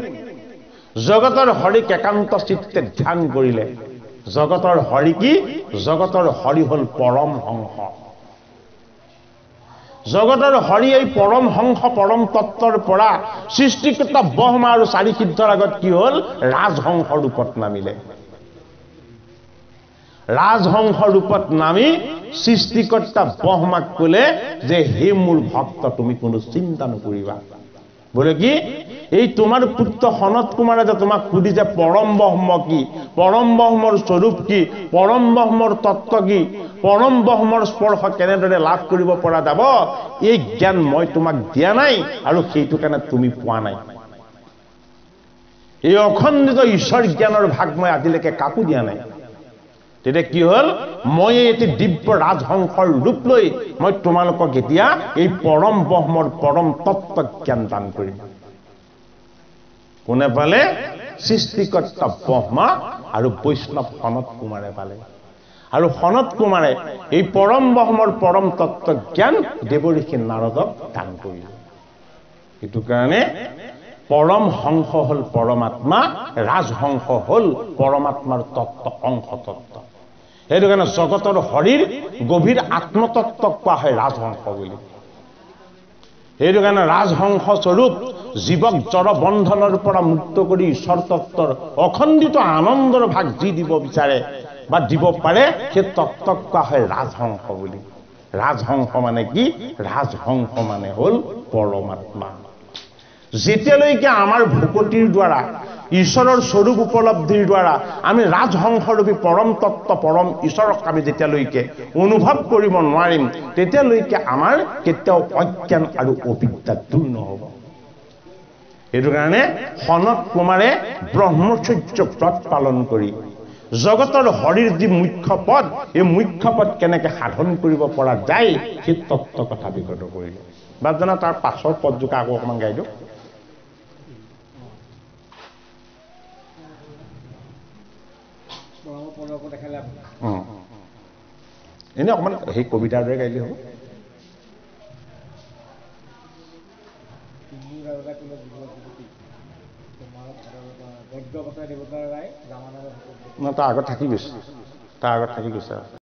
জগতৰ হৰিক একান্ত চিত্তে ধ্যান কৰিলে। জগতৰ হৰি কি? জগতৰ হৰি হ'ল পৰম হংস। জগতৰ হৰি এই পৰম হংস পৰম তত্ত্বৰ পৰা সৃষ্টিকৰ্তা ব্ৰহ্মা আৰু 4 সিদ্ধৰ আগত কি হ'ল? ৰাজহংস ৰূপত নামিলে। ৰাজহংস ৰূপত নামি সৃষ্টিকৰ্তা ব্ৰহ্মাক ক'লে যে হে মোৰ ভক্ত, তুমি কোনো চিন্তা নকৰিবা। বোলে কি? এই তোমাৰ পুত্ৰ সনত কুমাৰে যে তোমাক সুধিছে পৰম ব্ৰহ্ম কি, পৰম ব্ৰহ্মৰ স্বৰূপ কি, পৰম ব্ৰহ্মৰ তত্ত্ব কি, পৰম ব্ৰহ্মৰ স্পৰ্শ কেনেদৰে লাভ কৰিব পৰা যাব, এই জ্ঞান মই তোমাক দিয়া নাই আৰু সেইটো কাৰণে তুমি পোৱা নাই। এই অখণ্ডিত ঈশ্বৰ জ্ঞানৰ ভাগ মই আজিলৈকে কাকো দিয়া নাই। তেতিয়া কি হ'ল? মই এটি দিব্য ৰাজহংসৰ ৰূপ লৈ মই তোমালোকক এতিয়া এই পৰম ব্ৰহ্মৰ পৰম তত্ত্ব জ্ঞান দান কৰিম। কোনে পালে? সৃষ্টিকৰ্তা ব্ৰহ্মা আৰু বৈষ্ণৱ সনত কুমাৰে পালে। আৰু সনত কুমাৰে এই পৰম ব্ৰহ্মৰ পৰম তত্ত্ব জ্ঞান দেৱঋষি নাৰদক দান কৰিলে। সেইটো কাৰণে পৰম হংস হল পৰমাত্মা, ৰাজহংস হল পৰমাত্মাৰ তত্ত্ব, অংশ তত্ত্ব। সেইটো কাৰণে জগতৰ হৰিৰ গভীৰ আত্মতত্ত্বক কোৱা হয় ৰাজহংস বুলি। সেইটো কাৰণে ৰাজহংস স্বৰূপ জীৱক জড় বন্ধনৰ পৰা মুক্ত কৰি ঈশ্বৰ তত্ত্বৰ অখণ্ডিত আনন্দৰ ভাগ যি দিব বিচাৰে বা দিব পাৰে, সেই তত্ত্বক কোৱা হয় ৰাজহংস বুলি। ৰাজহংস মানে কি? ৰাজহংস মানে হল পৰমাত্মা। যেতিয়ালৈকে আমাৰ ভকতিৰ দ্বাৰা, ঈশ্বৰৰ স্বৰূপ উপলব্ধিৰ দ্বাৰা আমি ৰাজহংসৰূপী পৰম তত্ত্ব, পৰম ঈশ্বৰক আমি যেতিয়ালৈকে অনুভৱ কৰিব নোৱাৰিম, তেতিয়ালৈকে আমাৰ কেতিয়াও অজ্ঞান আৰু অবিদ্যা দূৰ নহ'ব। সেইটো কাৰণে সনত কুমাৰে ব্ৰহ্মচৰ্য ব্ৰত পালন কৰি জগতৰ হৰিৰ যি মুখ্য পদ, এই মুখ্য পদ কেনেকে সাধন কৰিব পৰা যায় সেই তত্ত্ব কথা বিগত কৰিলে। বাপজনা তাৰ পাছৰ পদজোকা আকৌ অকণমান গাই দিওঁ। এনেই অকণমান সেই কবিতাৰ দৰে গাইলে হ'ব। তাৰ আগত থাকি গৈছে, তাৰ আগত থাকি গৈছে।